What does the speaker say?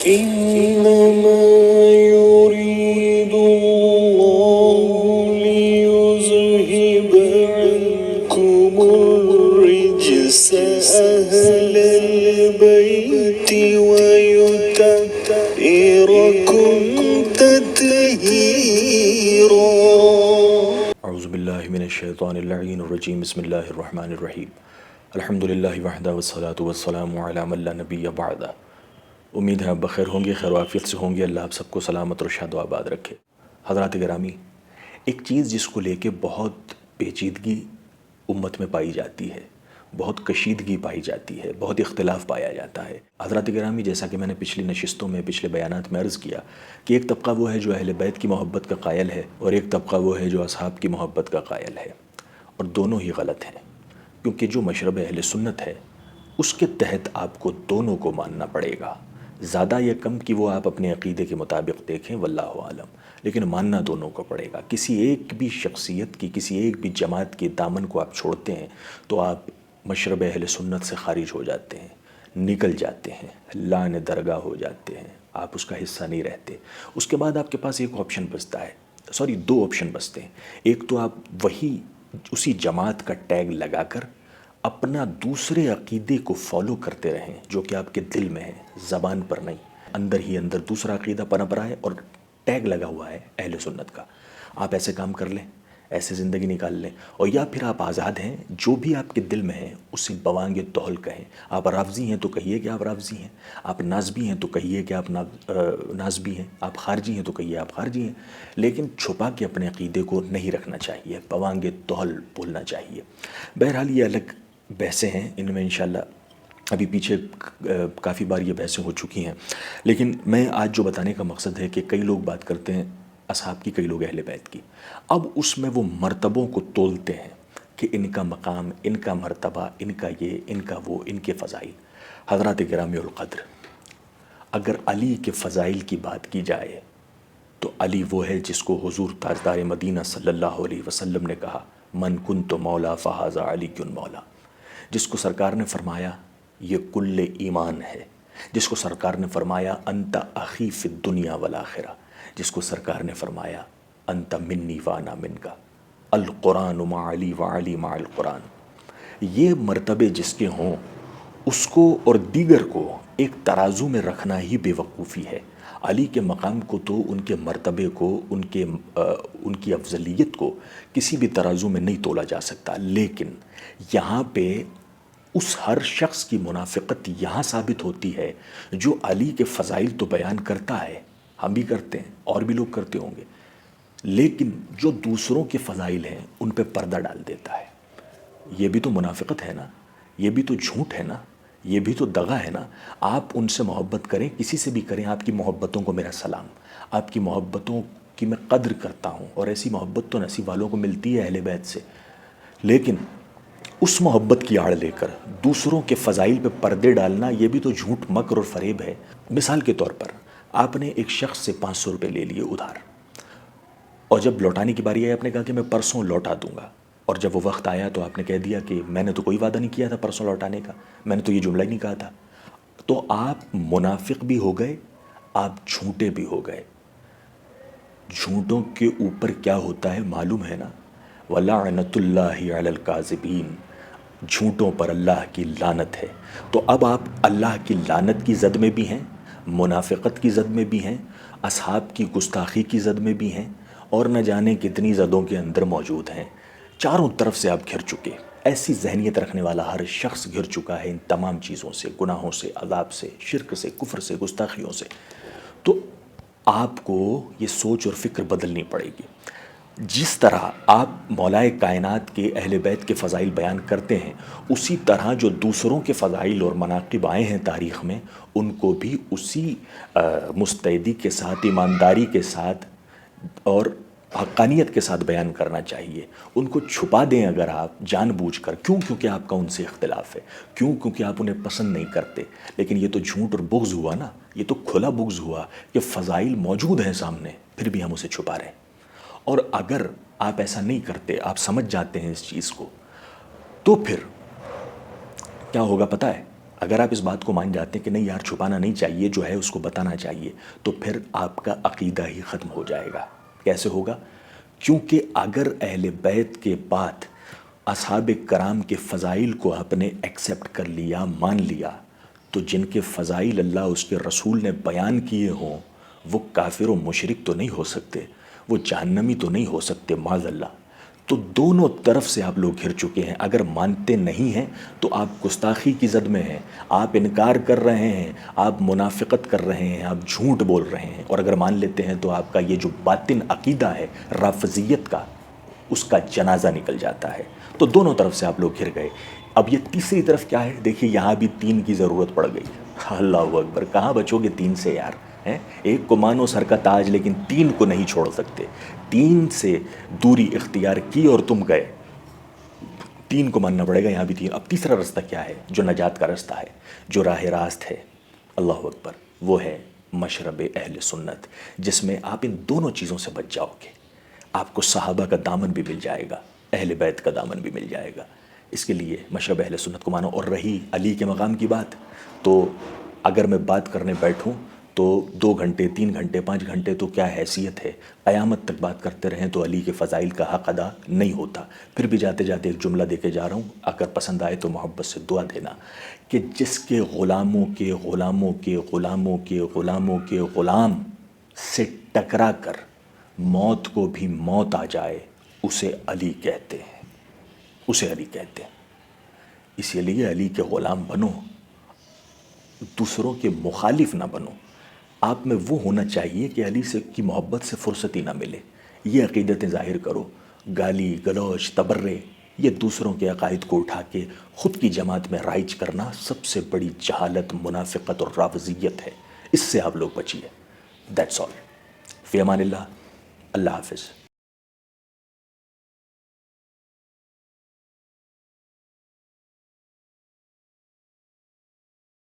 إنما يريد الله ليذهب عنكم الرجس أهل البيت ويطهركم تطهيرا. اعوذ باللہ من الشیطان اللعین الرجیم بسم اللہ الرحمن الرحیم الحمدللہ وحدہ والصلاة والسلام علی من لا نبی بعدہ. امید ہے آپ بخیر ہوں گے، خیر و عافیت سے ہوں گے. اللہ آپ سب کو سلامت اور شاد و آباد رکھے. حضرات گرامی، ایک چیز جس کو لے کے بہت پیچیدگی امت میں پائی جاتی ہے، بہت کشیدگی پائی جاتی ہے، بہت اختلاف پایا جاتا ہے. حضرات گرامی، جیسا کہ میں نے پچھلی نشستوں میں، پچھلے بیانات میں عرض کیا کہ ایک طبقہ وہ ہے جو اہل بیت کی محبت کا قائل ہے، اور ایک طبقہ وہ ہے جو اصحاب کی محبت کا قائل ہے، اور دونوں ہی غلط ہیں. کیونکہ جو مشرب اہل سنت ہے اس کے تحت آپ کو دونوں کو ماننا پڑے گا. زیادہ یا کم کہ وہ آپ اپنے عقیدے کے مطابق دیکھیں، واللہ عالم، لیکن ماننا دونوں کو پڑے گا. کسی ایک بھی شخصیت کی، کسی ایک بھی جماعت کے دامن کو آپ چھوڑتے ہیں تو آپ مشرب اہل سنت سے خارج ہو جاتے ہیں، نکل جاتے ہیں، لعن درگاہ ہو جاتے ہیں، آپ اس کا حصہ نہیں رہتے. اس کے بعد آپ کے پاس ایک آپشن بچتا ہے، دو آپشن بچتے ہیں. ایک تو آپ وہی اسی جماعت کا ٹیگ لگا کر اپنا دوسرے عقیدے کو فالو کرتے رہیں جو کہ آپ کے دل میں ہے، زبان پر نہیں، اندر ہی اندر دوسرا عقیدہ پنپ رہا ہے اور ٹیگ لگا ہوا ہے اہل سنت کا. آپ ایسے کام کر لیں، ایسے زندگی نکال لیں. اور یا پھر آپ آزاد ہیں، جو بھی آپ کے دل میں ہے اسے بوانگ توحل کہیں. آپ رافضی ہیں تو کہیے کہ آپ رافضی ہیں، آپ نازبی ہیں تو کہیے کہ آپ نازبی ہیں، آپ خارجی ہیں تو کہیے آپ خارجی ہیں، لیکن چھپا کے اپنے عقیدے کو نہیں رکھنا چاہیے، بوانگ توحل بولنا چاہیے. بہرحال یہ الگ بحثیں ہیں، ان میں انشاءاللہ ابھی پیچھے کافی بار یہ بحثیں ہو چکی ہیں. لیکن میں آج جو بتانے کا مقصد ہے کہ کئی لوگ بات کرتے ہیں اصحاب کی، کئی لوگ اہل بیت کی. اب اس میں وہ مرتبوں کو تولتے ہیں کہ ان کا مقام، ان کا مرتبہ، ان کا یہ، ان کا وہ، ان کے فضائل. حضرات گرامی القدر، اگر علی کے فضائل کی بات کی جائے تو علی وہ ہے جس کو حضور تاجدار مدینہ صلی اللہ علیہ وسلم نے کہا من کنت مولا فہذا علی کن مولا. جس کو سرکار نے فرمایا یہ کل ایمان ہے، جس کو سرکار نے فرمایا انت اخی فی الدنیا والآخرہ، جس کو سرکار نے فرمایا انت منی وانا منکا، القرآن مع علی وعلی مع القرآن. یہ مرتبے جس کے ہوں اس کو اور دیگر کو ایک ترازو میں رکھنا ہی بے وقوفی ہے. علی کے مقام کو تو، ان کے مرتبے کو، ان کی افضلیت کو کسی بھی ترازو میں نہیں تولا جا سکتا. لیکن یہاں پہ اس ہر شخص کی منافقت یہاں ثابت ہوتی ہے جو علی کے فضائل تو بیان کرتا ہے، ہم بھی کرتے ہیں اور بھی لوگ کرتے ہوں گے، لیکن جو دوسروں کے فضائل ہیں ان پہ پردہ ڈال دیتا ہے. یہ بھی تو منافقت ہے نا، یہ بھی تو جھوٹ ہے نا، یہ بھی تو دغا ہے نا. آپ ان سے محبت کریں، کسی سے بھی کریں، آپ کی محبتوں کو میرا سلام، آپ کی محبتوں کی میں قدر کرتا ہوں، اور ایسی محبت تو نصیب والوں کو ملتی ہے اہل بیت سے. لیکن اس محبت کی آڑ لے کر دوسروں کے فضائل پہ پردے ڈالنا، یہ بھی تو جھوٹ، مکر اور فریب ہے. مثال کے طور پر آپ نے ایک شخص سے 500 روپے لے لیے ادھار، اور جب لوٹانے کی باری آئی آپ نے کہا کہ میں پرسوں لوٹا دوں گا، اور جب وہ وقت آیا تو آپ نے کہہ دیا کہ میں نے تو کوئی وعدہ نہیں کیا تھا پرسوں لوٹانے کا، میں نے تو یہ جملہ ہی نہیں کہا تھا. تو آپ منافق بھی ہو گئے، آپ جھوٹے بھی ہو گئے. جھوٹوں کے اوپر کیا ہوتا ہے معلوم ہے نا، وَلَعْنَةُ اللَّهِ عَلَى الْكَاذِبِينَ، جھوٹوں پر اللہ کی لعنت ہے. تو اب آپ اللہ کی لعنت کی زد میں بھی ہیں، منافقت کی زد میں بھی ہیں، اصحاب کی گستاخی کی زد میں بھی ہیں، اور نہ جانے کتنی زدوں کے اندر موجود ہیں. چاروں طرف سے آپ گھر چکے. ایسی ذہنیت رکھنے والا ہر شخص گھر چکا ہے ان تمام چیزوں سے، گناہوں سے، عذاب سے، شرک سے، کفر سے، گستاخیوں سے. تو آپ کو یہ سوچ اور فکر بدلنی پڑے گی. جس طرح آپ مولائے کائنات کے اہل بیت کے فضائل بیان کرتے ہیں، اسی طرح جو دوسروں کے فضائل اور مناقب آئے ہیں تاریخ میں، ان کو بھی اسی مستعدی کے ساتھ، ایمانداری کے ساتھ اور حقانیت کے ساتھ بیان کرنا چاہیے. ان کو چھپا دیں اگر آپ جان بوجھ کر، کیوں؟ کیونکہ آپ کا ان سے اختلاف ہے، کیوں؟ کیونکہ آپ انہیں پسند نہیں کرتے. لیکن یہ تو جھوٹ اور بغض ہوا نا، یہ تو کھلا بغض ہوا کہ فضائل موجود ہیں سامنے پھر بھی ہم اسے چھپا رہے ہیں. اور اگر آپ ایسا نہیں کرتے، آپ سمجھ جاتے ہیں اس چیز کو، تو پھر کیا ہوگا پتہ ہے؟ اگر آپ اس بات کو مان جاتے ہیں کہ نہیں یار چھپانا نہیں چاہیے، جو ہے اس کو بتانا چاہیے، تو پھر آپ کا عقیدہ ہی ختم ہو جائے گا۔ کیسے ہوگا؟ کیونکہ اگر اہل بیت کے بعد اصحاب کرام کے فضائل کو آپ نے ایکسیپٹ کر لیا، مان لیا، تو جن کے فضائل اللہ اس کے رسول نے بیان کیے ہوں وہ کافر و مشرک تو نہیں ہو سکتے، وہ جہنمی تو نہیں ہو سکتے معاذ اللہ۔ تو دونوں طرف سے آپ لوگ گھر چکے ہیں۔ اگر مانتے نہیں ہیں تو آپ گستاخی کی زد میں ہیں، آپ انکار کر رہے ہیں، آپ منافقت کر رہے ہیں، آپ جھوٹ بول رہے ہیں، اور اگر مان لیتے ہیں تو آپ کا یہ جو باطن عقیدہ ہے رافضیت کا، اس کا جنازہ نکل جاتا ہے۔ تو دونوں طرف سے آپ لوگ گھر گئے۔ اب یہ تیسری طرف کیا ہے؟ دیکھیے یہاں بھی 3 کی ضرورت پڑ گئی۔ اللہ اکبر، کہاں بچو گے 3 سے یار؟ ایک کو مانو سر کا تاج، لیکن 3 کو نہیں چھوڑ سکتے۔ 3 سے دوری اختیار کی اور تم گئے، 3 کو ماننا پڑے گا، یہاں بھی 3۔ اب تیسرا رستہ کیا ہے جو نجات کا رستہ ہے، جو راہ راست ہے؟ اللہ اکبر، وہ ہے مشرب اہل سنت، جس میں آپ ان دونوں چیزوں سے بچ جاؤ گے۔ آپ کو صحابہ کا دامن بھی مل جائے گا، اہل بیت کا دامن بھی مل جائے گا۔ اس کے لیے مشرب اہل سنت کو مانو۔ اور رہی علی کے مقام کی بات، تو اگر میں بات کرنے بیٹھوں تو 2 گھنٹے 3 گھنٹے 5 گھنٹے تو کیا حیثیت ہے، قیامت تک بات کرتے رہیں تو علی کے فضائل کا حق ادا نہیں ہوتا۔ پھر بھی جاتے جاتے ایک جملہ دے کے جا رہا ہوں، اگر پسند آئے تو محبت سے دعا دینا، کہ جس کے غلاموں کے غلاموں کے غلاموں کے غلاموں کے غلام سے ٹکرا کر موت کو بھی موت آ جائے، اسے علی کہتے ہیں، اسے علی کہتے ہیں۔ اسی لیے علی کے غلام بنو، دوسروں کے مخالف نہ بنو۔ آپ میں وہ ہونا چاہیے کہ علی سے کی محبت سے فرصتی نہ ملے، یہ عقیدتیں ظاہر کرو۔ گالی گلوچ تبرے، یہ دوسروں کے عقائد کو اٹھا کے خود کی جماعت میں رائج کرنا سب سے بڑی جہالت، منافقت اور رافضیت ہے۔ اس سے آپ لوگ بچیے۔ That's all. فی امان اللہ، اللہ حافظ۔